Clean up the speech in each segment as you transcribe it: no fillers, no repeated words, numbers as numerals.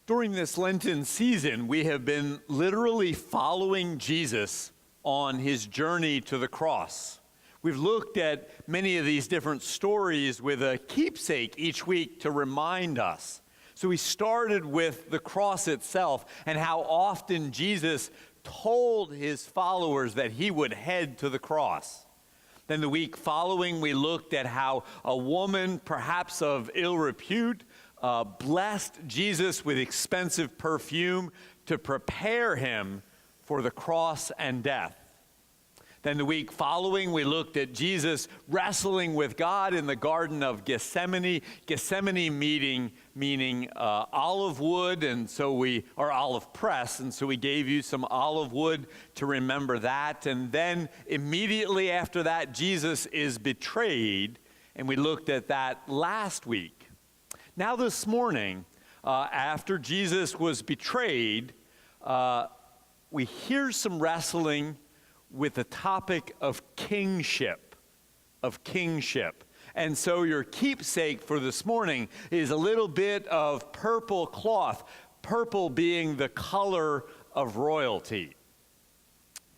During this Lenten season, we have been literally following Jesus on his journey to the cross. We've looked at many of these different stories with a keepsake each week to remind us. So we started with the cross itself and how often Jesus told his followers that he would head to the cross. Then the week following, we looked at how a woman, perhaps of ill repute, blessed Jesus with expensive perfume to prepare him for the cross and death. Then the week following, we looked at Jesus wrestling with God in the Garden of Gethsemane. Gethsemane meaning olive wood, or olive press, and so we gave you some olive wood to remember that. And then immediately after that, Jesus is betrayed, and we looked at that last week. Now this morning, after Jesus was betrayed, we hear some wrestling with the topic of kingship, And so your keepsake for this morning is a little bit of purple cloth, purple being the color of royalty.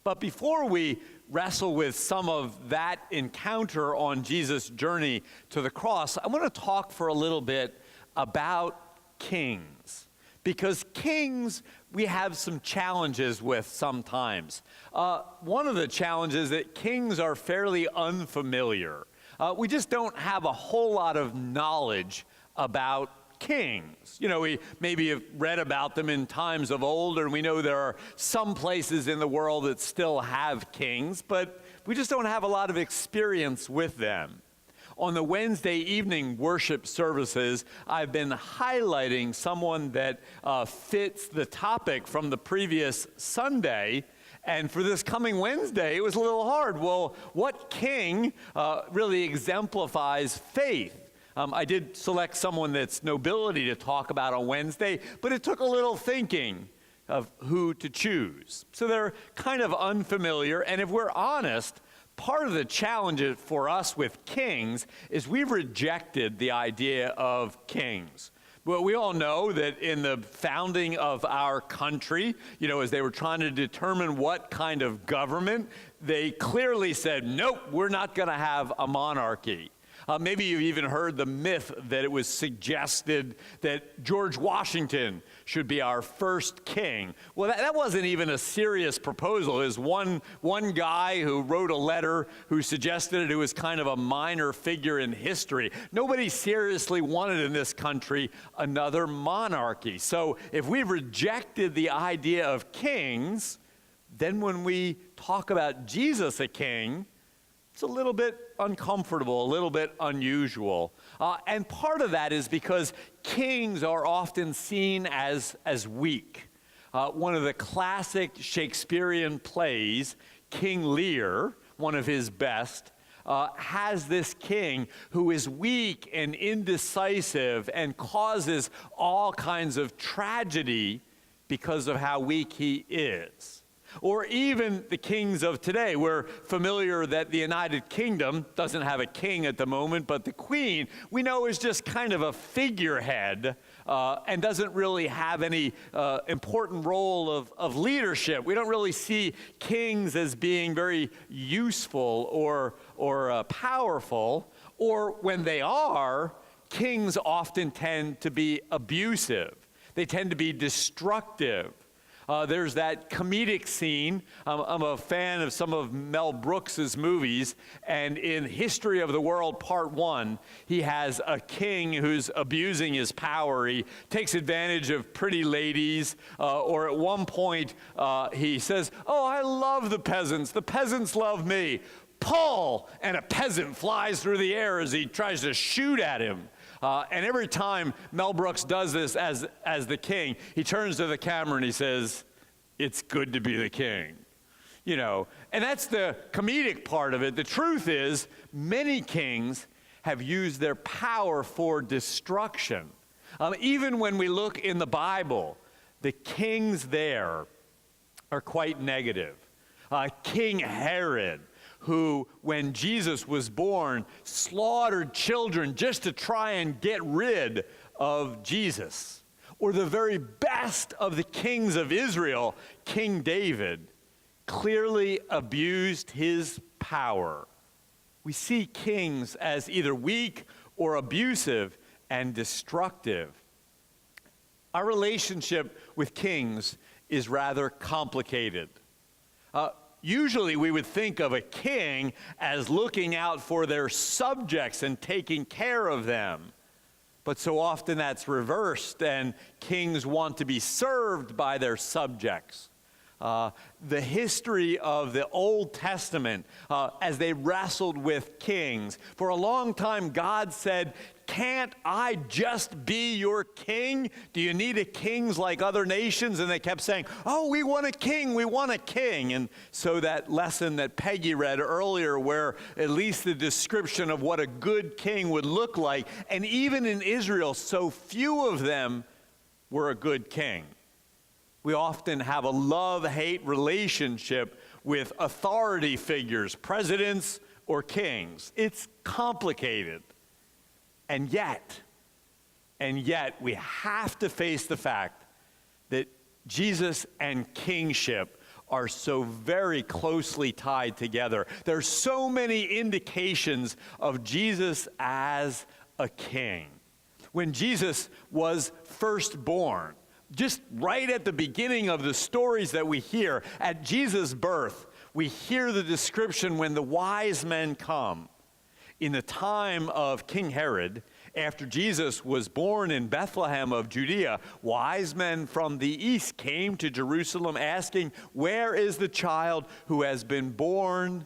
But before we wrestle with some of that encounter on Jesus' journey to the cross, I want to talk for a little bit about kings. Because kings, we have some challenges with sometimes. One of the challenges that kings are fairly unfamiliar. We just don't have a whole lot of knowledge about kings. You know, we maybe have read about them in times of old, and we know there are some places in the world that still have kings, but we just don't have a lot of experience with them. On the Wednesday evening worship services, I've been highlighting someone that fits the topic from the previous Sunday. And for this coming Wednesday, it was a little hard. Well, what king really exemplifies faith? I did select someone that's nobility to talk about on Wednesday, but it took a little thinking of who to choose. So they're kind of unfamiliar. And if we're honest, part of the challenge for us with kings is we've rejected the idea of kings. Well, we all know that in the founding of our country, as they were trying to determine what kind of government, they clearly said, nope, we're not going to have a monarchy. Maybe you've even heard the myth that it was suggested that George Washington should be our first king. Well, that wasn't even a serious proposal. It was one guy who wrote a letter who suggested it, who was kind of a minor figure in history. Nobody seriously wanted in this country another monarchy. So if we've rejected the idea of kings, then when we talk about Jesus a king, it's a little bit uncomfortable, a little bit unusual. And part of that is because kings are often seen as weak. One of the classic Shakespearean plays, King Lear, one of his best, has this king who is weak and indecisive and causes all kinds of tragedy because of how weak he is. Or even the kings of today. We're familiar that the United Kingdom doesn't have a king at the moment, but the queen, we know, is just kind of a figurehead and doesn't really have any important role of leadership. We don't really see kings as being very useful or powerful, or when they are, kings often tend to be abusive. They tend to be destructive. There's that comedic scene. I'm a fan of some of Mel Brooks's movies, and in History of the World Part 1, he has a king who's abusing his power. He takes advantage of pretty ladies, or at one point he says, "Oh, I love the peasants love me. Pull!" And a peasant flies through the air as he tries to shoot at him. And every time Mel Brooks does this as the king, he turns to the camera and he says, "It's good to be the king." And that's the comedic part of it. The truth is, many kings have used their power for destruction. Even when we look in the Bible, the kings there are quite negative. King Herod, who, when Jesus was born, slaughtered children just to try and get rid of Jesus. or the very best of the kings of Israel, King David, clearly abused his power. We see kings as either weak or abusive and destructive. Our relationship with kings is rather complicated. Usually we would think of a king as looking out for their subjects and taking care of them. But so often that's reversed, and kings want to be served by their subjects. The history of the Old Testament, as they wrestled with kings, for a long time God said, "Can't I just be your king? Do you need a king like other nations?" And they kept saying, "Oh, we want a king, we want a king." And so that lesson that Peggy read earlier, where at least the description of what a good king would look like, and even in Israel, so few of them were a good king. We often have a love-hate relationship with authority figures, presidents or kings. It's complicated. And yet, we have to face the fact that Jesus and kingship are so very closely tied together. There's so many indications of Jesus as a king. When Jesus was first born, just right at the beginning of the stories that we hear, at Jesus' birth, we hear the description when the wise men come. In the time of King Herod, after Jesus was born in Bethlehem of Judea, wise men from the east came to Jerusalem asking, "Where is the child who has been born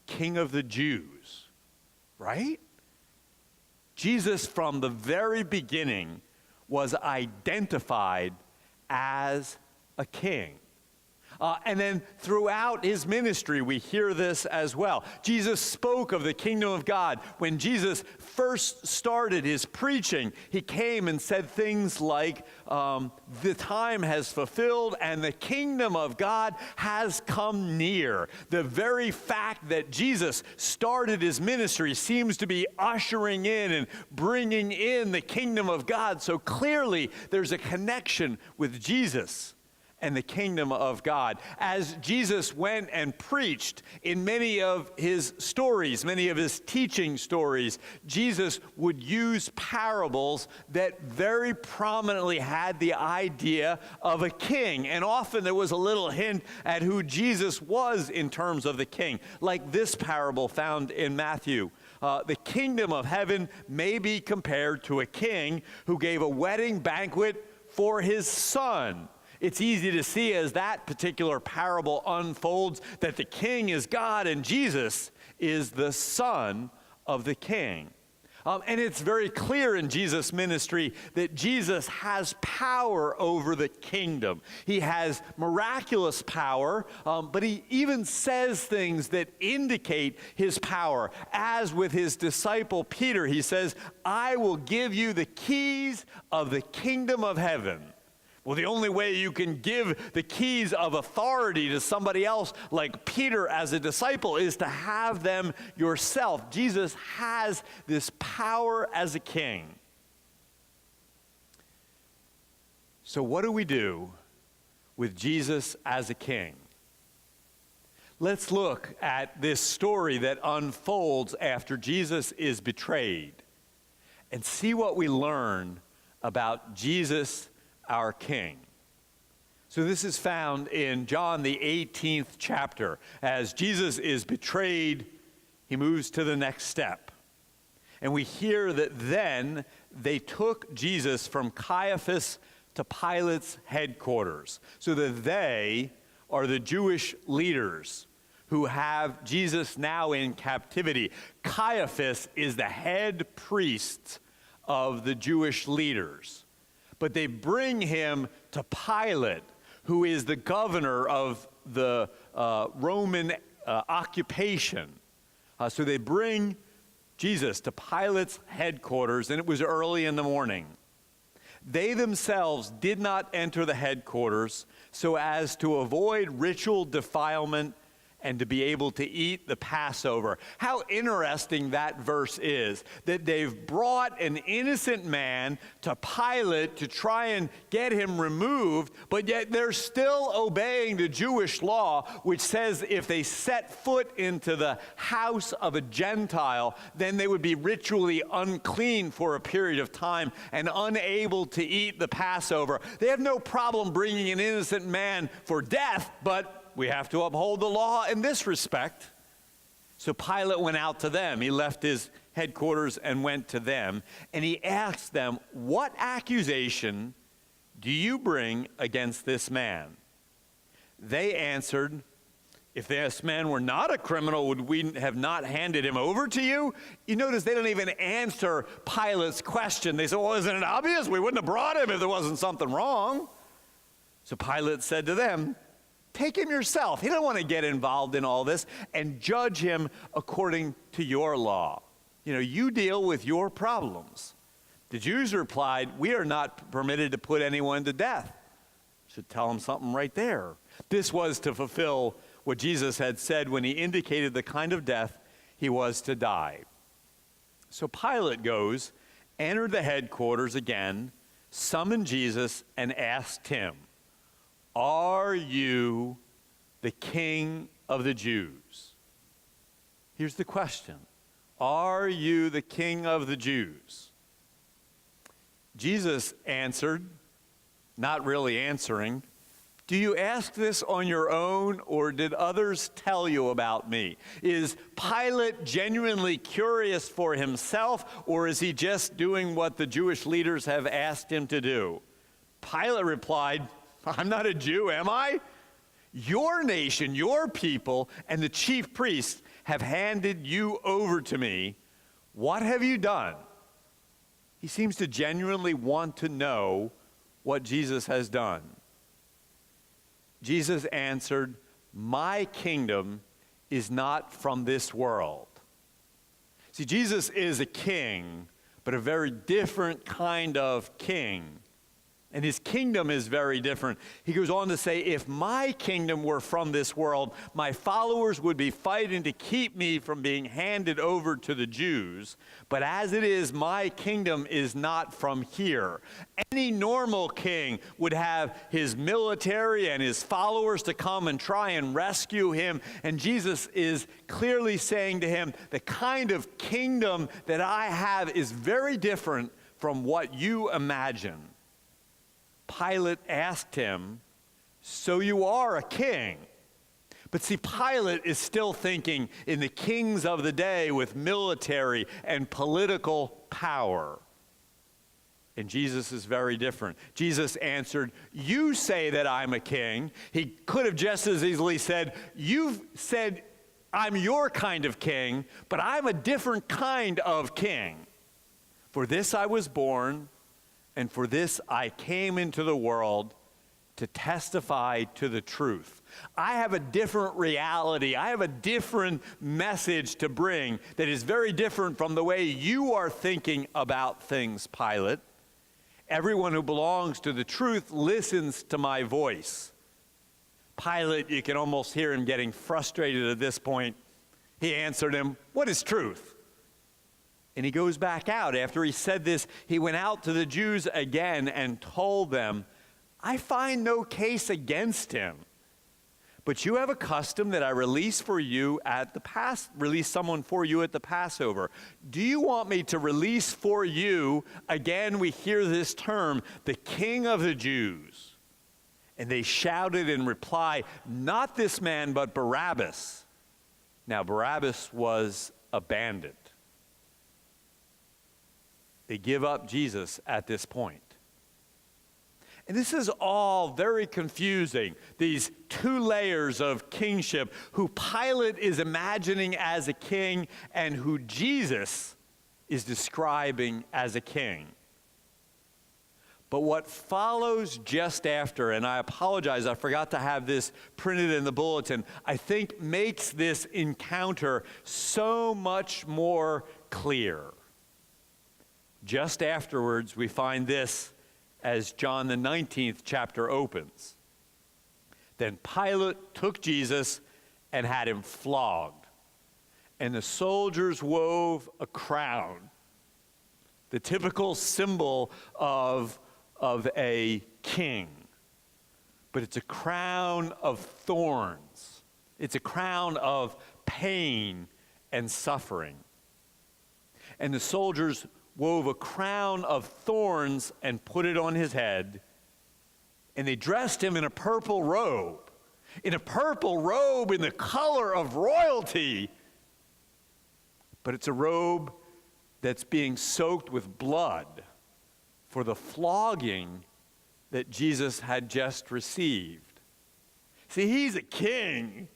King of the Jews?" Right? Jesus, from the very beginning, was identified as a king. And then throughout his ministry, we hear this as well. Jesus spoke of the kingdom of God. When Jesus first started his preaching, he came and said things like, "The time has fulfilled and the kingdom of God has come near." The very fact that Jesus started his ministry seems to be ushering in and bringing in the kingdom of God. So clearly, there's a connection with Jesus and the kingdom of God. As Jesus went and preached in many of his stories, many of his teaching stories, Jesus would use parables that very prominently had the idea of a king. And often there was a little hint at who Jesus was in terms of the king, like this parable found in Matthew. The kingdom of heaven may be compared to a king who gave a wedding banquet for his son. It's easy to see as that particular parable unfolds that the king is God and Jesus is the son of the king. And it's very clear in Jesus' ministry that Jesus has power over the kingdom. He has miraculous power, but he even says things that indicate his power. As with his disciple Peter, he says, "I will give you the keys of the kingdom of heaven." Well, the only way you can give the keys of authority to somebody else like Peter as a disciple is to have them yourself. Jesus has this power as a king. So what do we do with Jesus as a king? Let's look at this story that unfolds after Jesus is betrayed and see what we learn about Jesus, our King. So this is found in John, the 18th chapter. As Jesus is betrayed, he moves to the next step. And we hear that then they took Jesus from Caiaphas to Pilate's headquarters. So that they are the Jewish leaders who have Jesus now in captivity. Caiaphas is the head priest of the Jewish leaders. But they bring him to Pilate, who is the governor of the Roman occupation. So they bring Jesus to Pilate's headquarters, and it was early in the morning. They themselves did not enter the headquarters so as to avoid ritual defilement and to be able to eat the Passover. How interesting that verse is, that they've brought an innocent man to Pilate to try and get him removed, but yet they're still obeying the Jewish law, which says if they set foot into the house of a Gentile, then they would be ritually unclean for a period of time and unable to eat the Passover. They have no problem bringing an innocent man for death, but we have to uphold the law in this respect. So Pilate went out to them. He left his headquarters and went to them, and he asked them, "What accusation do you bring against this man?" They answered, "If this man were not a criminal, would we have not handed him over to you?" You notice they don't even answer Pilate's question. They say, "Well, isn't it obvious? We wouldn't have brought him if there wasn't something wrong." So Pilate said to them, "Take him yourself." He didn't want to get involved in all this, and judge him according to your law. You deal with your problems. The Jews replied, "We are not permitted to put anyone to death." Should tell him something right there. This was to fulfill what Jesus had said when he indicated the kind of death he was to die. So Pilate goes, entered the headquarters again, summoned Jesus, and asked him, "Are you the king of the Jews?" Here's the question. Are you the king of the Jews? Jesus answered, not really answering, "Do you ask this on your own, or did others tell you about me?" Is Pilate genuinely curious for himself, or is he just doing what the Jewish leaders have asked him to do? Pilate replied, "I'm not a Jew, am I? Your nation, your people, and the chief priests have handed you over to me. What have you done?" He seems to genuinely want to know what Jesus has done. Jesus answered, "My kingdom is not from this world." See, Jesus is a king, but a very different kind of king. And his kingdom is very different. He goes on to say, "If my kingdom were from this world, my followers would be fighting to keep me from being handed over to the Jews. But as it is, my kingdom is not from here." Any normal king would have his military and his followers to come and try and rescue him. And Jesus is clearly saying to him, the kind of kingdom that I have is very different from what you imagine. Pilate asked him, "So you are a king?" But see, Pilate is still thinking in the kings of the day with military and political power. And Jesus is very different. Jesus answered, "You say that I'm a king." He could have just as easily said, "You've said I'm your kind of king, but I'm a different kind of king. For this I was born, and for this I came into the world, to testify to the truth." I have a different reality. I have a different message to bring that is very different from the way you are thinking about things, Pilate. "Everyone who belongs to the truth listens to my voice." Pilate, you can almost hear him getting frustrated at this point. He answered him, "What is truth?" And he goes back out. After he said this, he went out to the Jews again and told them, "I find no case against him. But you have a custom that I release someone for you at the Passover. Do you want me to release for you," again we hear this term, "the King of the Jews?" And they shouted in reply, "Not this man, but Barabbas." Now Barabbas was a bandit. They give up Jesus at this point. And this is all very confusing, these two layers of kingship, who Pilate is imagining as a king and who Jesus is describing as a king. But what follows just after, and I apologize, I forgot to have this printed in the bulletin, I think makes this encounter so much more clear. Just afterwards, we find this as John the 19th chapter opens. Then Pilate took Jesus and had him flogged. And the soldiers wove a crown, the typical symbol of a king. But it's a crown of thorns. It's a crown of pain and suffering. And the soldiers wove a crown of thorns and put it on his head. And they dressed him in a purple robe. In a purple robe in the color of royalty. But it's a robe that's being soaked with blood for the flogging that Jesus had just received. See, he's a king,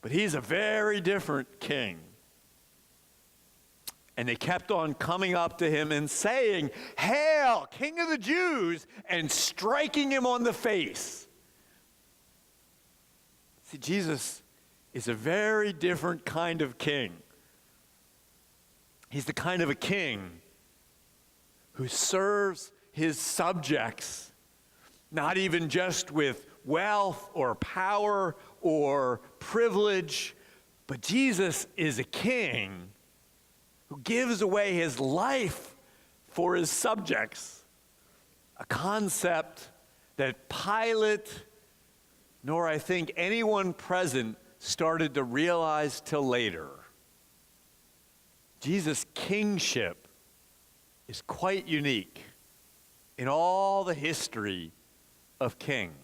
but he's a very different king. And they kept on coming up to him and saying, "Hail, King of the Jews," and striking him on the face. See, Jesus is a very different kind of king. He's the kind of a king who serves his subjects, not even just with wealth or power or privilege, but Jesus is a king who gives away his life for his subjects, a concept that Pilate, nor I think anyone present, started to realize till later. Jesus' kingship is quite unique in all the history of kings.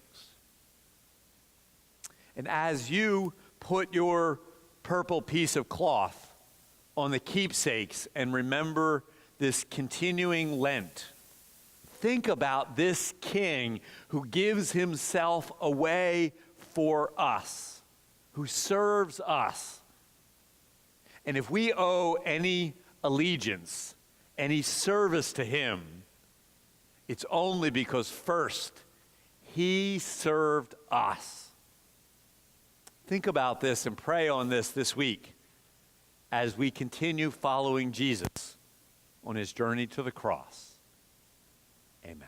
And as you put your purple piece of cloth on the keepsakes and remember this continuing Lent, think about this king who gives himself away for us, who serves us. And if we owe any allegiance, any service to him, it's only because first he served us. Think about this and pray on this week as we continue following Jesus on his journey to the cross. Amen.